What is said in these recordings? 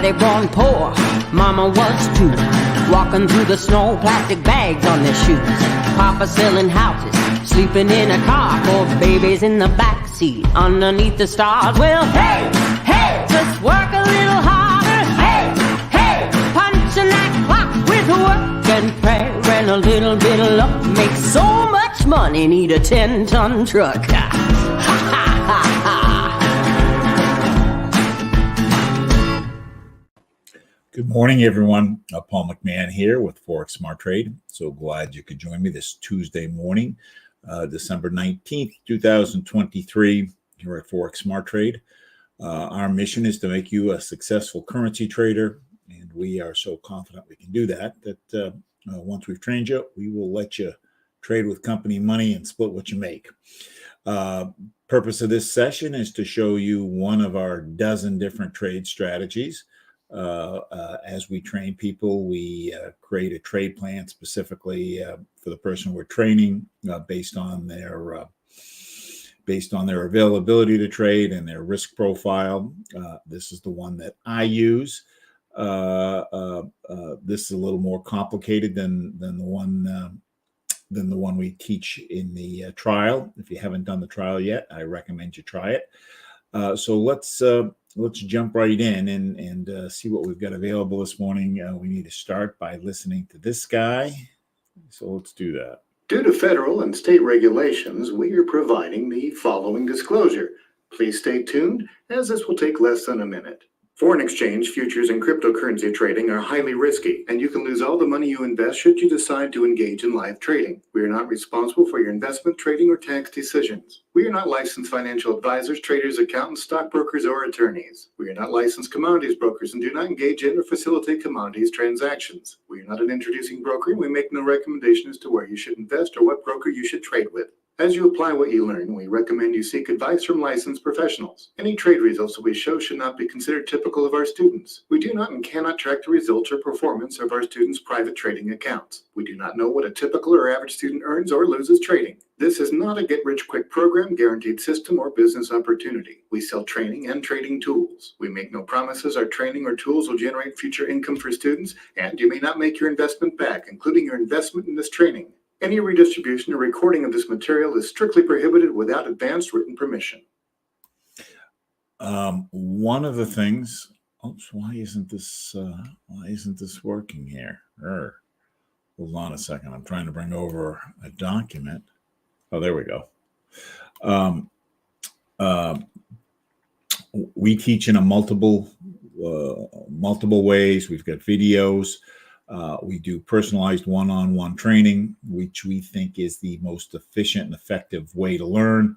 Daddy born poor, Mama was too. Walking through the snow, plastic bags on their shoes. Papa selling houses, sleeping in a car. 4 babies in the backseat, underneath the stars. Well, hey, hey, just work a little harder. Hey, hey, punching that clock with work and prayer and a little bit of luck. Make so much money, need a 10-ton truck. Ha, ha, ha, ha. Good morning, everyone. Paul McMann here with Forex Smart Trade. So glad you could join me this Tuesday morning, December 19th, 2023, here at Forex Smart Trade. Our mission is to make you a successful currency trader, and we are so confident we can do that, once we've trained you, we will let you trade with company money and split what you make. Purpose of this session is to show you one of our dozen different trade strategies. As we train people, we create a trade plan specifically for the person we're training based on their availability to trade and their risk profile. This is the one that I use. This is a little more complicated than the one we teach in the trial. If you haven't done the trial yet, I recommend you try it. So let's jump right in and see what we've got available this morning. We need to start by listening to this guy. So let's do that. Due to federal and state regulations, we are providing the following disclosure. Please stay tuned, as this will take less than a minute. Foreign exchange, futures, and cryptocurrency trading are highly risky, and you can lose all the money you invest should you decide to engage in live trading. We are not responsible for your investment, trading, or tax decisions. We are not licensed financial advisors, traders, accountants, stockbrokers, or attorneys. We are not licensed commodities brokers and do not engage in or facilitate commodities transactions. We are not an introducing broker, and we make no recommendation as to where you should invest or what broker you should trade with. As you apply what you learn, we recommend you seek advice from licensed professionals. Any trade results that we show should not be considered typical of our students. We do not and cannot track the results or performance of our students' private trading accounts. We do not know what a typical or average student earns or loses trading. This is not a get-rich-quick program, guaranteed system, or business opportunity. We sell training and trading tools. We make no promises our training or tools will generate future income for students, and you may not make your investment back, including your investment in this training. Any redistribution or recording of this material is strictly prohibited without advance written permission. One of the things. Oops, why isn't this working here? Hold on a second. I'm trying to bring over a document. Oh, there we go. We teach in a multiple ways. We've got videos. We do personalized one-on-one training, which we think is the most efficient and effective way to learn.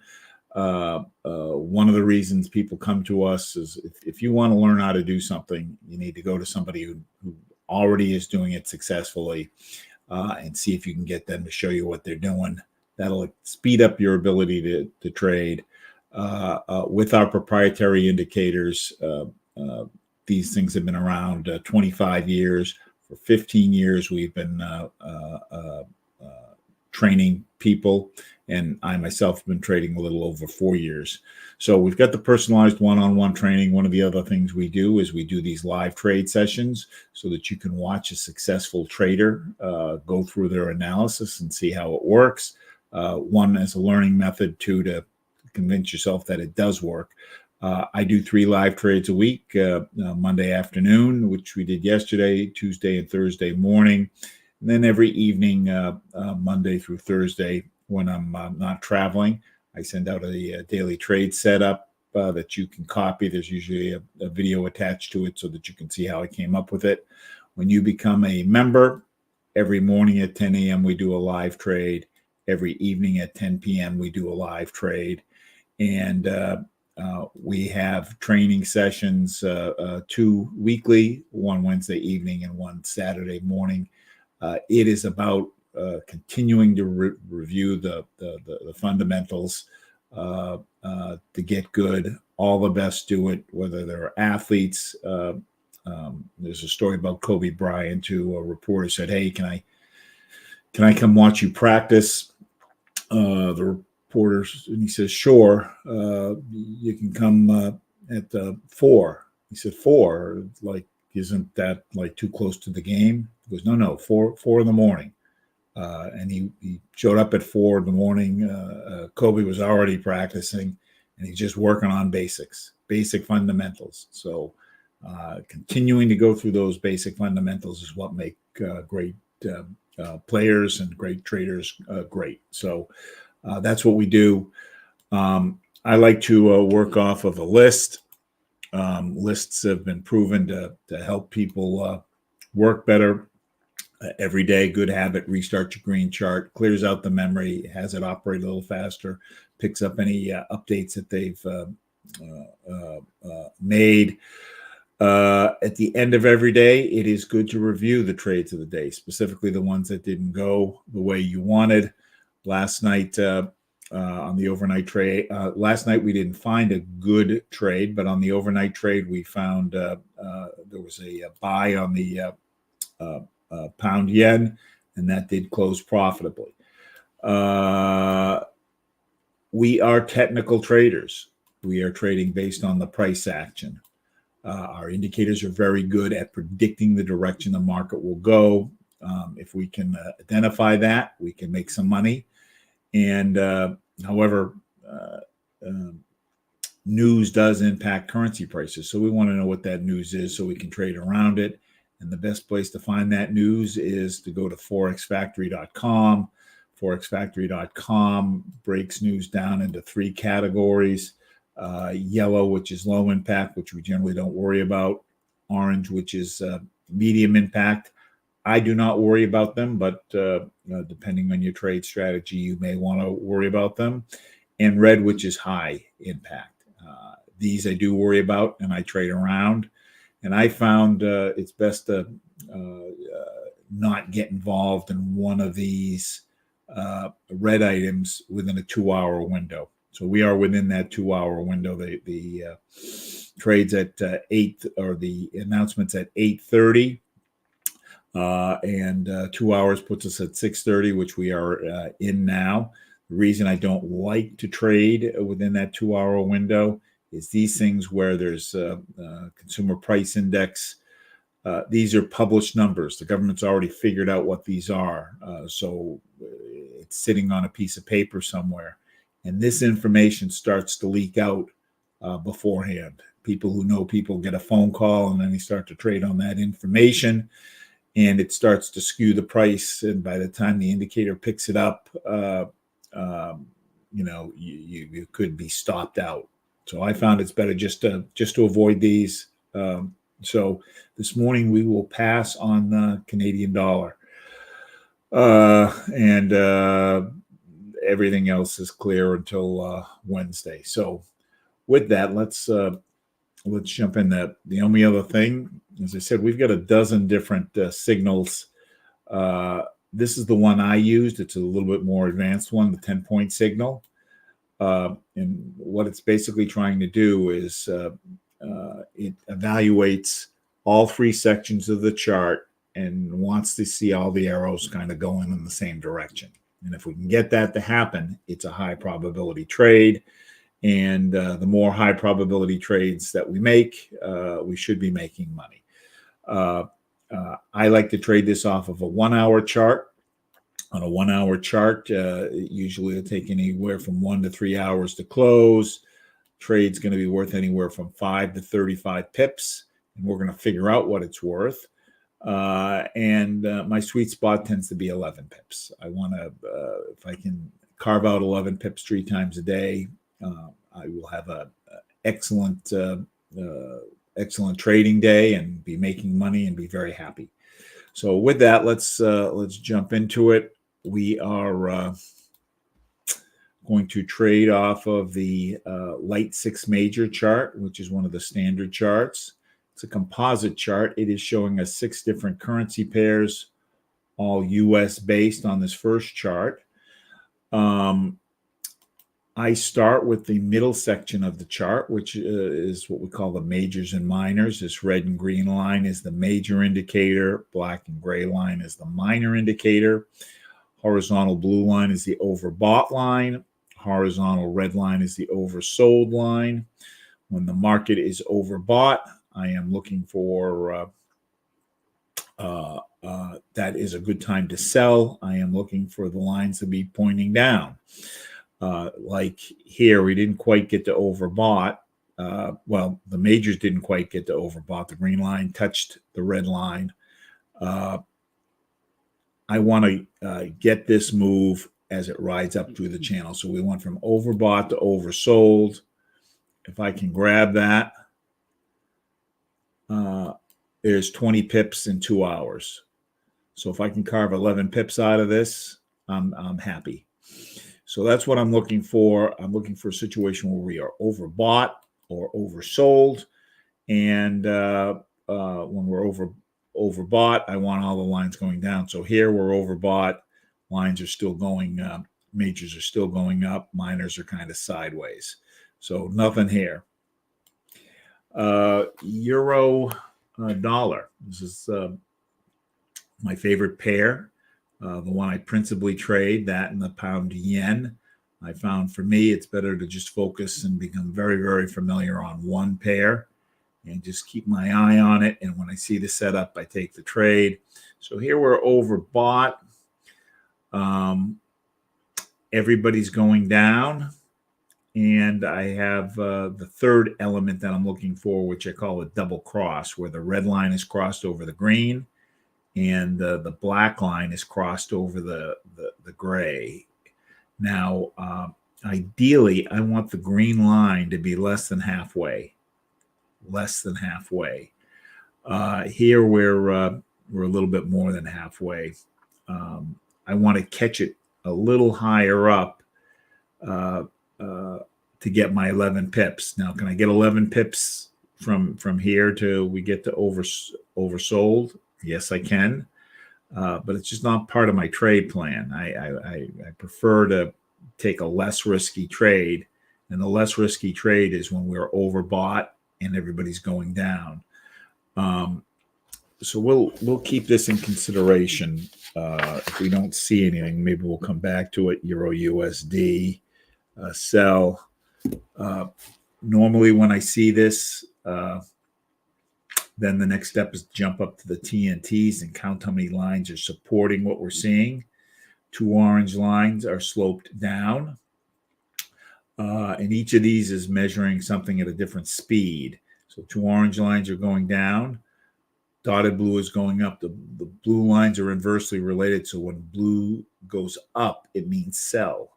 One of the reasons people come to us is if you want to learn how to do something, you need to go to somebody who already is doing it successfully and see if you can get them to show you what they're doing. That'll speed up your ability to trade. With our proprietary indicators, these things have been around 25 years. For 15 years, we've been training people, and I myself have been trading a little over 4 years. So we've got the personalized one-on-one training. One of the other things we do is we do these live trade sessions so that you can watch a successful trader go through their analysis and see how it works. One, as a learning method, two, to convince yourself that it does work. I do 3 live trades a week, Monday afternoon, which we did yesterday, Tuesday and Thursday morning. And then every evening, Monday through Thursday, when I'm not traveling, I send out a daily trade setup that you can copy. There's usually a video attached to it so that you can see how I came up with it. When you become a member, every morning at 10 a.m., we do a live trade. Every evening at 10 p.m., we do a live trade. And we have training sessions, 2 weekly, one Wednesday evening and one Saturday morning. It is about continuing to review the fundamentals to get good. All the best do it, whether they're athletes. There's a story about Kobe Bryant, who a reporter said, "Hey, can I come watch you practice?" The reporter, and he says, "Sure, you can come at 4." He said, 4, like isn't that like too close to the game? He goes, no, 4 in the morning. And he showed up at 4 in the morning. Kobe was already practicing, and he's just working on basic fundamentals. So continuing to go through those basic fundamentals is what make great players and great traders great. So that's what we do. I like to work off of a list. Lists have been proven to help people work better every day. Good habit. Restart your green chart, clears out the memory, has it operate a little faster, picks up any updates that they've made. At the end of every day, it is good to review the trades of the day, specifically the ones that didn't go the way you wanted. Last night on the overnight trade, last night we didn't find a good trade, but on the overnight trade, we found there was a buy on the pound yen, and that did close profitably. We are technical traders. We are trading based on the price action. Our indicators are very good at predicting the direction the market will go. If we can identify that, we can make some money. And however, news does impact currency prices. So we want to know what that news is so we can trade around it. And the best place to find that news is to go to forexfactory.com. Forexfactory.com breaks news down into 3 categories. Yellow, which is low impact, which we generally don't worry about. Orange, which is medium impact. I do not worry about them, but depending on your trade strategy, you may want to worry about them. And red, which is high impact. These I do worry about, and I trade around. And I found it's best to not get involved in one of these red items within a 2-hour window. So we are within that 2-hour window. The trades at 8, or the announcements at 8:30, and 2 hours puts us at 6:30, which we are in now. The reason I don't like to trade within that 2-hour window is these things where there's consumer price index. These are published numbers. The government's already figured out what these are. So it's sitting on a piece of paper somewhere. And this information starts to leak out beforehand. People who know people get a phone call, and then they start to trade on that information, and it starts to skew the price. And by the time the indicator picks it up, you could be stopped out. So I found it's better just to avoid these. So this morning we will pass on the Canadian dollar, and everything else is clear until Wednesday. So with that, let's jump in. That the only other thing, as I said, we've got a dozen different signals. This is the one I used. It's a little bit more advanced one, the 10-point signal. And what it's basically trying to do is it evaluates all 3 sections of the chart and wants to see all the arrows kind of going in the same direction. And if we can get that to happen, it's a high probability trade. And the more high probability trades that we make, we should be making money. I like to trade this off of a 1-hour chart. On a 1-hour chart, usually it'll take anywhere from 1 to 3 hours to close. Trade's going to be worth anywhere from 5 to 35 pips, and we're going to figure out what it's worth. And my sweet spot tends to be 11 pips. I want to, if I can carve out 11 pips 3 times a day, I will have a excellent trading day and be making money and be very happy. So with that, let's jump into it. We are going to trade off of the light 6 major chart, which is one of the standard charts. It's a composite chart. It is showing us 6 different currency pairs, all US based on this first chart. I start with the middle section of the chart, which is what we call the majors and minors. This red and green line is the major indicator. Black and gray line is the minor indicator. Horizontal blue line is the overbought line. Horizontal red line is the oversold line. When the market is overbought, I am looking for that is a good time to sell. I am looking for the lines to be pointing down. Like here, we didn't quite get to overbought. Well, the majors didn't quite get to overbought. The green line touched the red line. I want to get this move as it rides up through the channel. So we went from overbought to oversold. If I can grab that, there's 20 pips in 2 hours. So if I can carve 11 pips out of this, I'm happy. So that's what I'm looking for. I'm looking for a situation where we are overbought or oversold. And when we're overbought, I want all the lines going down. So here we're overbought. Lines are still going up. Majors are still going up. Minors are kind of sideways. So nothing here. Euro dollar. This is my favorite pair. The one I principally trade, that and the pound yen. I found for me, it's better to just focus and become very, very familiar on one pair and just keep my eye on it. And when I see the setup, I take the trade. So here we're overbought. Everybody's going down. And I have the third element that I'm looking for, which I call a double cross, where the red line is crossed over the green and the black line is crossed over the gray. Now, ideally, I want the green line to be less than halfway. Here we're a little bit more than halfway. I want to catch it a little higher up to get my 11 pips. Now, can I get 11 pips from here to we get to oversold? Yes, I can. But it's just not part of my trade plan. I prefer to take a less risky trade. And the less risky trade is when we're overbought and everybody's going down. So we'll keep this in consideration. If we don't see anything, maybe we'll come back to it. Euro USD, sell. Normally when I see this, then the next step is jump up to the TNTs and count how many lines are supporting what we're seeing. 2 orange lines are sloped down. And each of these is measuring something at a different speed. So 2 orange lines are going down. Dotted blue is going up. The blue lines are inversely related. So when blue goes up, it means sell.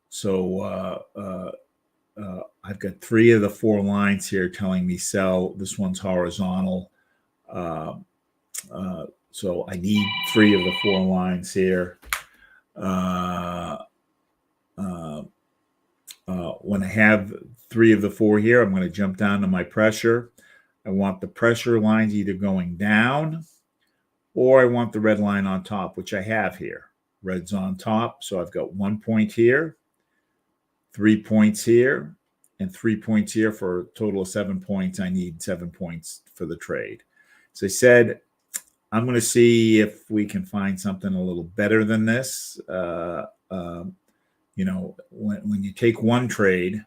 So I've got 3 of the 4 lines here telling me sell. This one's horizontal. So I need 3 of the 4 lines here. When I have 3 of the 4 here, I'm going to jump down to my pressure. I want the pressure lines either going down or I want the red line on top, which I have here. Red's on top. So I've got 1 point here, 3 points here, and 3 points here for a total of 7 points. I need 7 points for the trade. As I said, I'm going to see if we can find something a little better than this. When you take one trade,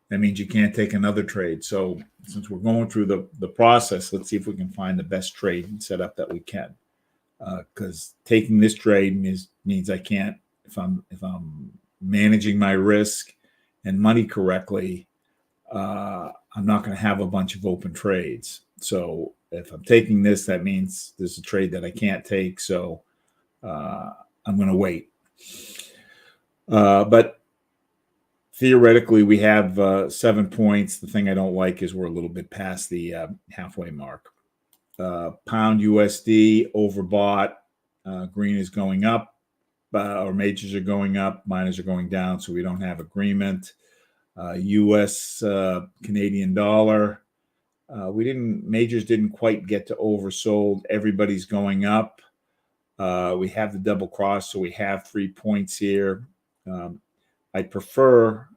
that means you can't take another trade. So since we're going through the process, let's see if we can find the best trade and setup that we can. Because taking this trade means I can't, if I'm managing my risk and money correctly, I'm not going to have a bunch of open trades. So if I'm taking this, that means there's a trade that I can't take. So I'm going to wait. But theoretically, we have 7 points. The thing I don't like is we're a little bit past the halfway mark. Pound USD overbought. Green is going up. Our majors are going up. Minors are going down. So we don't have agreement. US Canadian dollar. Majors didn't quite get to oversold. Everybody's going up. We have the double cross, so we have 3 points here. I prefer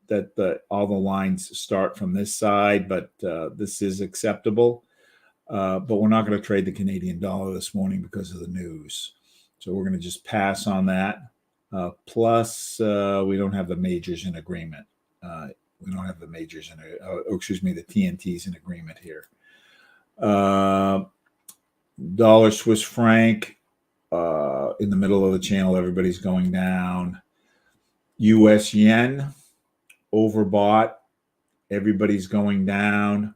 that all the lines start from this side, but this is acceptable. But we're not going to trade the Canadian dollar this morning because of the news. So we're going to just pass on that. Plus, we don't have the majors in agreement. We don't have the majors the TNTs in agreement here. Dollar Swiss franc in the middle of the channel, everybody's going down. US yen overbought, everybody's going down.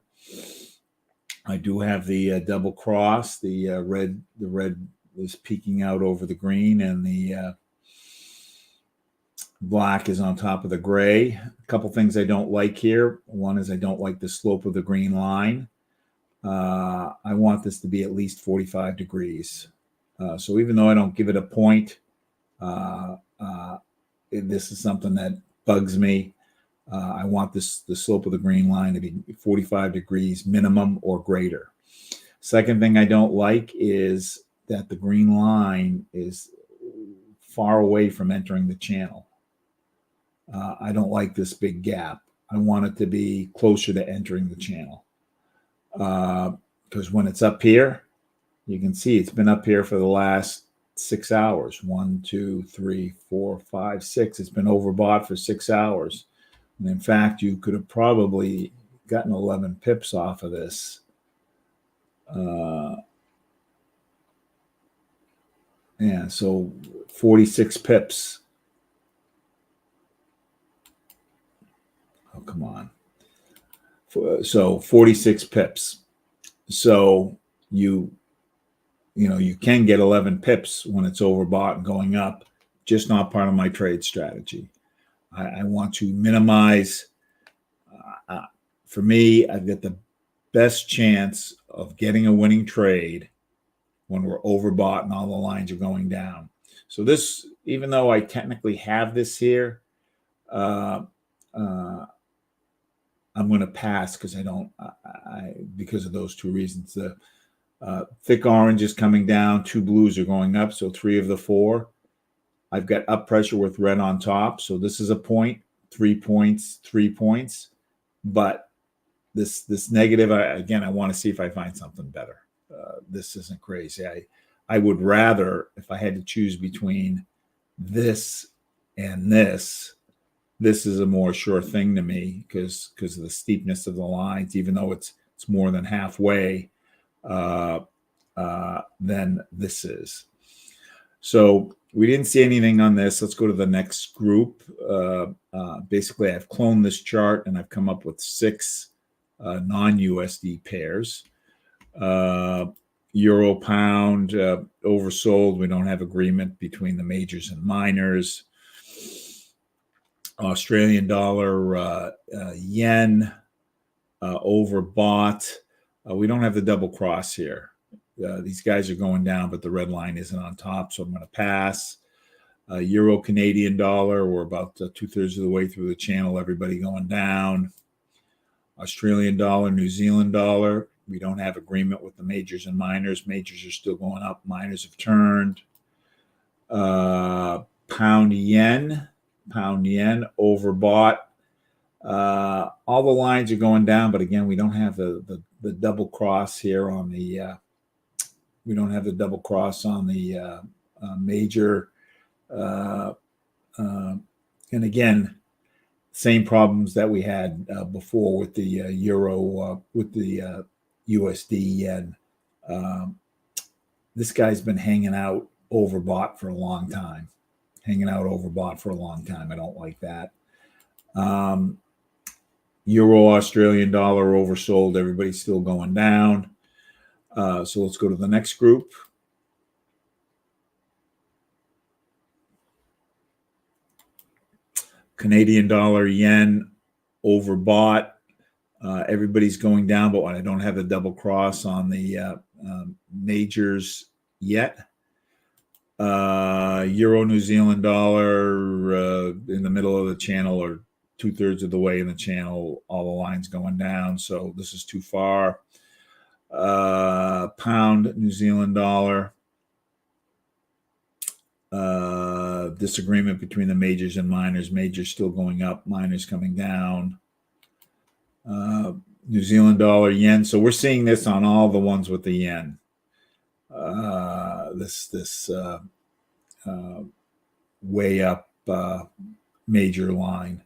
I do have the double cross. The red is peeking out over the green, and the black is on top of the gray. A couple things I don't like here. One is I don't like the slope of the green line. I want this to be at least 45 degrees. So even though I don't give it a point, this is something that bugs me. I want the slope of the green line to be 45 degrees minimum or greater. Second thing I don't like is that the green line is far away from entering the channel. I don't like this big gap. I want it to be closer to entering the channel. Because when it's up here, you can see it's been up here for the last 6 hours. 1, 2, 3, 4, 5, 6. It's been overbought for 6 hours. And in fact, you could have probably gotten 11 pips off of this. Yeah, so 46 pips. Oh, come on. So 46 pips. So you can get 11 pips when it's overbought and going up, just not part of my trade strategy. I want to minimize. For me, I've got the best chance of getting a winning trade when we're overbought and all the lines are going down. So this, even though I technically have this here, I'm going to pass because because of those two reasons. The thick orange is coming down, 2 blues are going up, so 3 of the 4. I've got up pressure with red on top, so this is a point, 3 points, 3 points. But this negative, I want to see if I find something better. This isn't crazy. I would rather, if I had to choose between this and this is a more sure thing to me because of the steepness of the lines, even though it's more than halfway, than this is. So we didn't see anything on this. Let's go to the next group. Basically, I've cloned this chart and I've come up with 6 non-USD pairs. Euro pound oversold. We don't have agreement between the majors and minors. Australian dollar, yen overbought. We don't have the double cross here. These guys are going down, but the red line isn't on top, so I'm going to pass. Euro Canadian dollar, we're about 2/3 of the way through the channel, everybody going down. Australian dollar, New Zealand dollar, we don't have agreement with the majors and minors. Majors are still going up, minors have turned. Pound yen overbought. All the lines are going down, but again, we don't have the double cross here on the we don't have the double cross on the major. And again, same problems that we had before with the euro, with the USD yen. This guy's been hanging out overbought for a long time. I don't like that. Euro Australian dollar oversold. Everybody's still going down. So let's go to the next group. Canadian dollar, yen overbought. Everybody's going down, but I don't have the double cross on the majors yet. Euro New Zealand dollar in the middle of the channel, or 2/3 of the way in the channel, all the lines going down, so this is too far. Pound New Zealand dollar, disagreement between the majors and minors. Majors still going up, minors coming down. New Zealand dollar, yen. So we're seeing this on all the ones with the yen. This way up major line.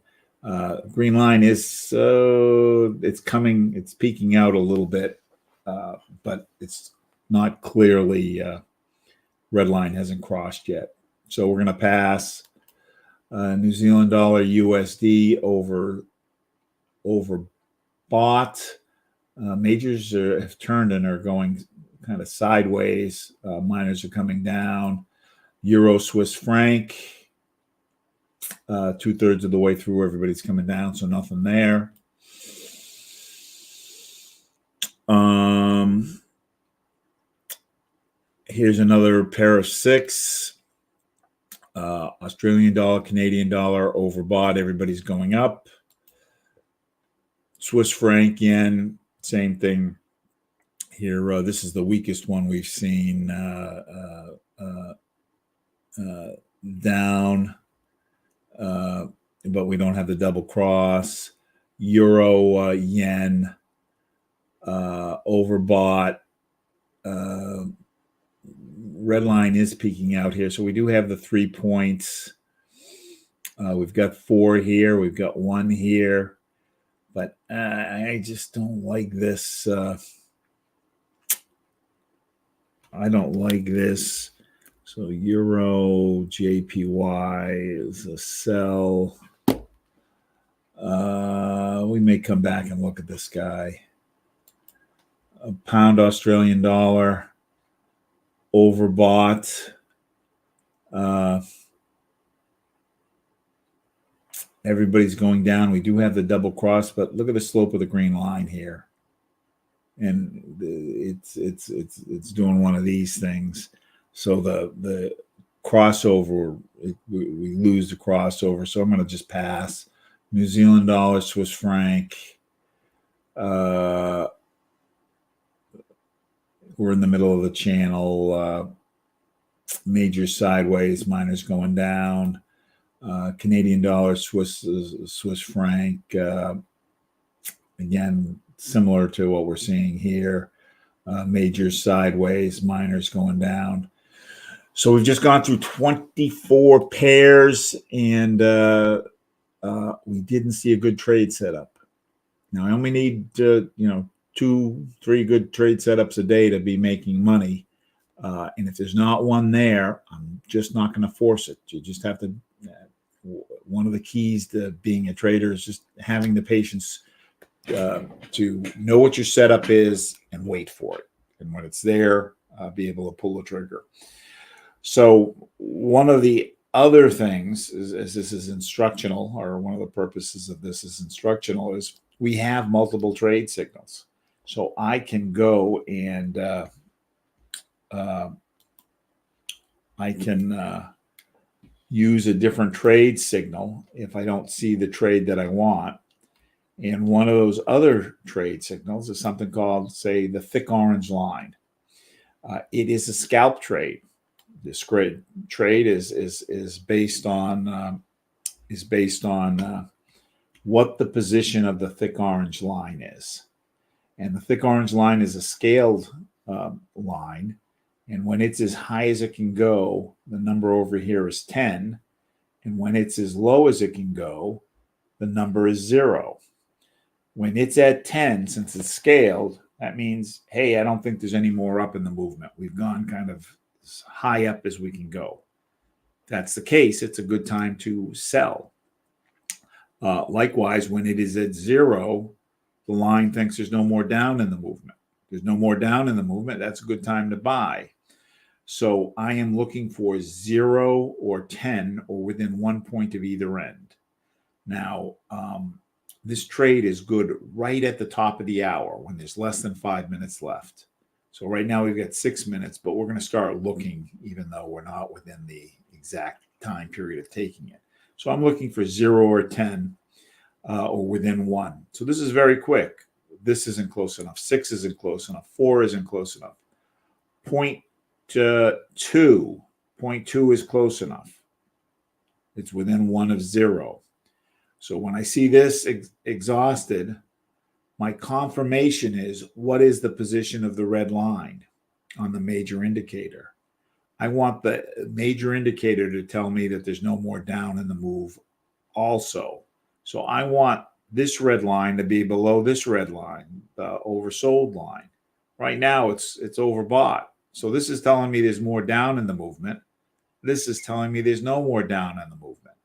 Green line is it's peeking out a little bit, but it's not clearly, red line hasn't crossed yet. So we're going to pass New Zealand dollar USD overbought. Majors have turned and are going kind of sideways. Minors are coming down. Euro Swiss franc, 2/3 of the way through, everybody's coming down, so nothing there. Here's another pair of 6. Australian dollar, Canadian dollar overbought. Everybody's going up. Swiss franc, yen, same thing here. This is the weakest one we've seen. Down, but we don't have the double cross. Euro, yen, overbought. Red line is peaking out here. So we do have the 3 points. We've got 4 here. We've got 1 here. But I just don't like this. I don't like this. So Euro, JPY is a sell. We may come back and look at this guy. A pound Australian dollar. Overbought. Everybody's going down. We do have the double cross, but look at the slope of the green line here, and it's doing one of these things. So the crossover, we lose the crossover. So I'm going to just pass. New Zealand dollar, Swiss franc. We're in the middle of the channel. Major sideways, minors going down. Canadian dollar, Swiss franc. Again, similar to what we're seeing here. Major sideways, minors going down. So we've just gone through 24 pairs, and we didn't see a good trade setup. Now I only need 2-3 good trade setups a day to be making money. And if there's not one there, I'm just not going to force it. You just have to, one of the keys to being a trader is just having the patience to know what your setup is and wait for it. And when it's there, be able to pull the trigger. So one of the other things is, as this is instructional, or one of the purposes of this is instructional, is we have multiple trade signals. So I can go and I can use a different trade signal if I don't see the trade that I want. And one of those other trade signals is something called, say, the thick orange line. It is a scalp trade. This trade is based on what the position of the thick orange line is. And the thick orange line is a scaled line. And when it's as high as it can go, the number over here is 10. And when it's as low as it can go, the number is 0. When it's at 10, since it's scaled, that means, hey, I don't think there's any more up in the movement. We've gone kind of as high up as we can go. If that's the case, it's a good time to sell. Likewise, when it is at 0, the line thinks there's no more down in the movement. There's no more down in the movement. That's a good time to buy. So I am looking for 0 or 10 or within 1 point of either end. Now, this trade is good right at the top of the hour when there's less than 5 minutes left. So right now we've got 6 minutes, but we're going to start looking even though we're not within the exact time period of taking it. So I'm looking for 0 or 10 or within 1. So this is very quick. This isn't close enough. 6 isn't close enough. 4 isn't close enough. 0.2. 0.2 is close enough. It's within 1 of 0. So when I see this exhausted, my confirmation is, what is the position of the red line on the major indicator? I want the major indicator to tell me that there's no more down in the move also. So I want this red line to be below this red line, the oversold line. Right now, it's overbought. So this is telling me there's more down in the movement. This is telling me there's no more down in the movement.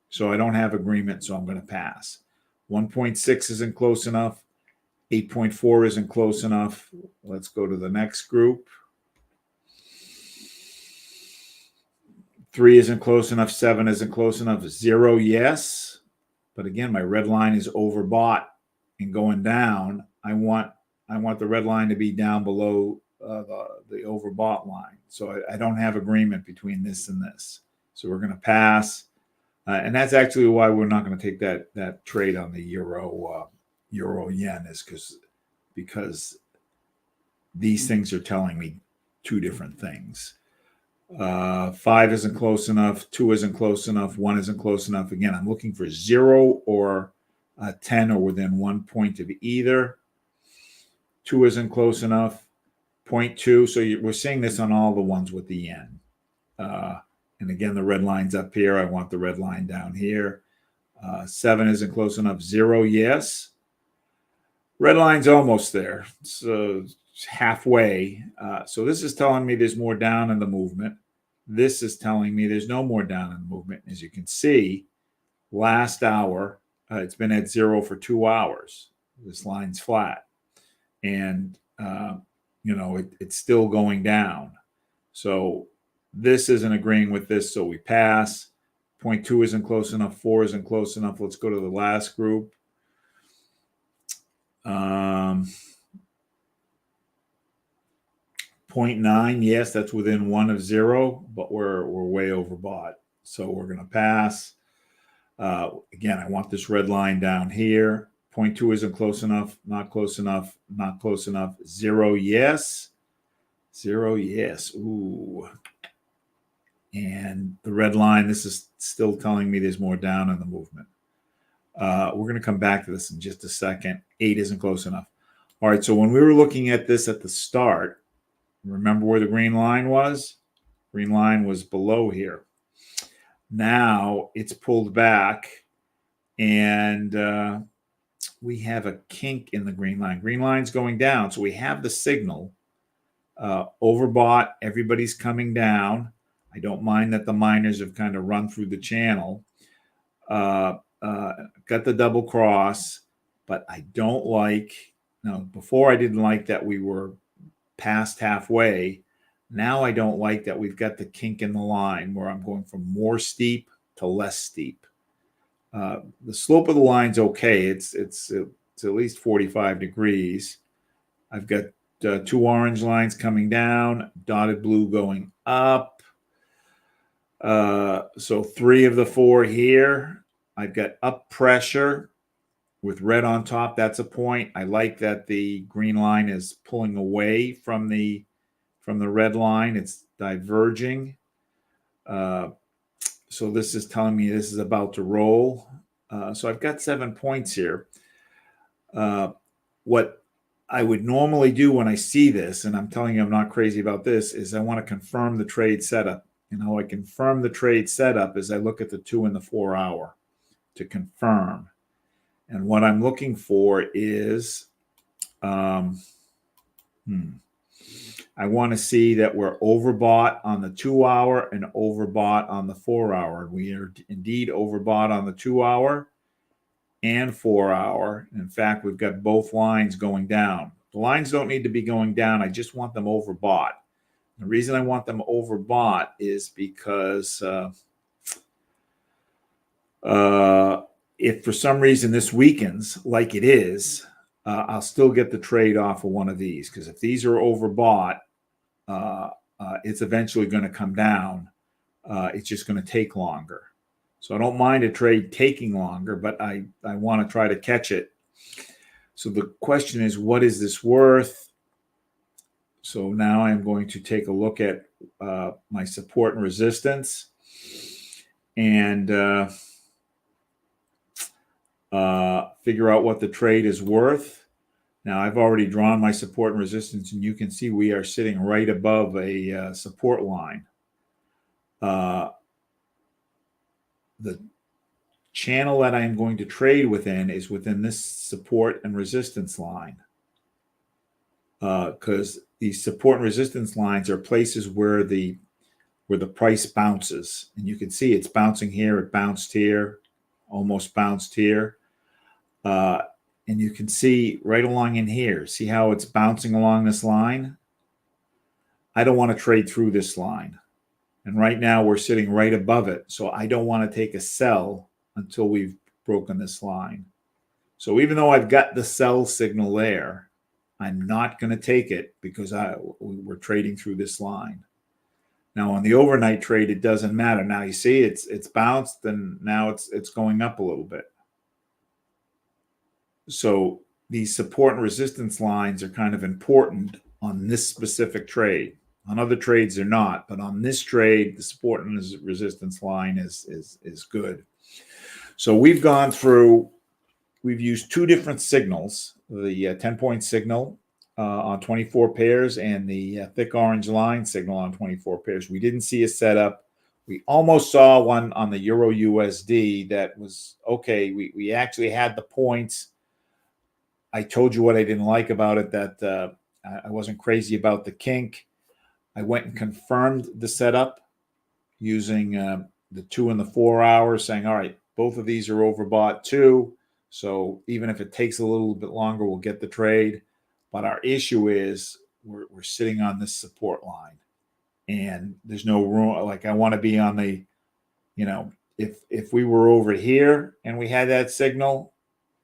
So I don't have agreement, so I'm going to pass. 1.6 isn't close enough. 8.4 isn't close enough. Let's go to the next group. 3 isn't close enough. 7 isn't close enough. 0, yes. But again, my red line is overbought and going down. I want the red line to be down below the overbought line. So I don't have agreement between this and this. So we're going to pass. And that's actually why we're not going to take that trade on the euro yen, is because these things are telling me two different things. 5 isn't close enough. 2 isn't close enough. 1 isn't close enough. Again, I'm looking for 0 or 10 or within 1 point of either. 2 isn't close enough. 0.2. So we're seeing this on all the ones with the yen. And again, the red line's up here. I want the red line down here. 7 isn't close enough. 0, yes. Red line's almost there. So it's halfway. So this is telling me there's more down in the movement. This is telling me there's no more down in the movement. As you can see, last hour, it's been at 0 for 2 hours. This line's flat. And, it's still going down. So this isn't agreeing with this, so we pass. 0.2 isn't close enough. 4 isn't close enough. Let's go to the last group. 0.9, yes, that's within 1 of 0, but we're way overbought. So we're going to pass. Again, I want this red line down here. 0.2 isn't close enough, not close enough, not close enough. 0, yes. 0, yes. Ooh. And the red line, this is still telling me there's more down in the movement. We're going to come back to this in just a second. 8 isn't close enough. All right, so when we were looking at this at the start, remember where the green line was? Green line was below here. Now it's pulled back, and we have a kink in the green line. Green line's going down, so we have the signal. Overbought, everybody's coming down. I don't mind that the miners have kind of run through the channel. Got the double cross, but I don't like, before I didn't like that we were past halfway. Now I don't like that we've got the kink in the line where I'm going from more steep to less steep. The slope of the line's okay. It's at least 45 degrees. I've got 2 orange lines coming down, dotted blue going up. So 3 of the 4 here. I've got up pressure with red on top. That's a point. I like that the green line is pulling away from the red line. It's diverging. So this is telling me this is about to roll. So I've got 7 points here. What I would normally do when I see this, and I'm telling you I'm not crazy about this, is I want to confirm the trade setup. And how I confirm the trade setup is I look at the 2 and the 4 hour to confirm. And what I'm looking for is, I want to see that we're overbought on the 2 hour and overbought on the 4 hour. We are indeed overbought on the 2 hour and 4 hour. In fact, we've got both lines going down. The lines don't need to be going down. I just want them overbought. The reason I want them overbought is because if for some reason this weakens like it is, I'll still get the trade off of one of these, because if these are overbought, it's eventually going to come down. It's just going to take longer. So I don't mind a trade taking longer, but I want to try to catch it. So the question is, what is this worth? So now I'm going to take a look at my support and resistance and figure out what the trade is worth. Now, I've already drawn my support and resistance, and you can see we are sitting right above a support line. The channel that I'm going to trade within is within this support and resistance line. because these support and resistance lines are places where the price bounces, and you can see it's bouncing here, it bounced here, almost bounced here, and you can see right along in here. See how it's bouncing along this line? I don't want to trade through this line, and right now we're sitting right above it, so I don't want to take a sell until we've broken this line. So even though I've got the sell signal there, I'm not going to take it because we're trading through this line. Now on the overnight trade, it doesn't matter. Now you see it's bounced, and now it's going up a little bit. So these support and resistance lines are kind of important on this specific trade. On other trades, they're not, but on this trade, the support and resistance line is good. So we've gone through. We've used two different signals: the 10-point signal on 24 pairs and the thick orange line signal on 24 pairs. We didn't see a setup. We almost saw one on the Euro USD that was okay. We actually had the points. I told you what I didn't like about it, that I wasn't crazy about the kink. I went and confirmed the setup using the 2 and the 4 hours, saying, all right, both of these are overbought too. So even if it takes a little bit longer, we'll get the trade. But our issue is we're sitting on this support line, and there's no room. Like I want to be on the, if we were over here and we had that signal,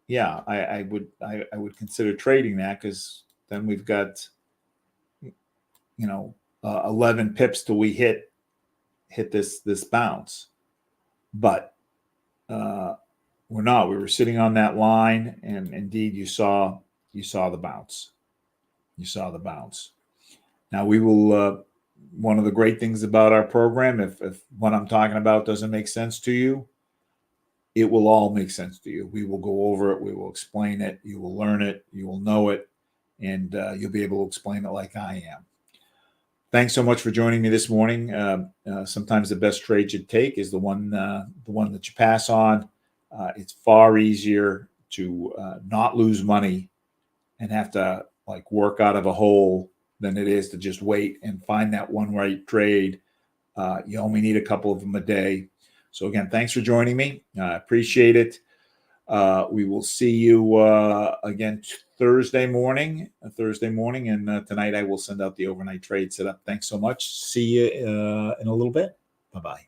yeah, I would consider trading that, because then we've got 11 pips till we hit this bounce. But we're not. We were sitting on that line, and indeed you saw the bounce. You saw the bounce. Now we will. One of the great things about our program, if what I'm talking about doesn't make sense to you, it will all make sense to you. We will go over it. We will explain it. You will learn it. You will know it, and you'll be able to explain it like I am. Thanks so much for joining me this morning. Sometimes the best trade you take is the one that you pass on. It's far easier to not lose money and have to work out of a hole than it is to just wait and find that one right trade. You only need a couple of them a day. So again, thanks for joining me. I appreciate it. We will see you again Thursday morning, and tonight I will send out the overnight trade setup. Thanks so much. See you in a little bit. Bye-bye.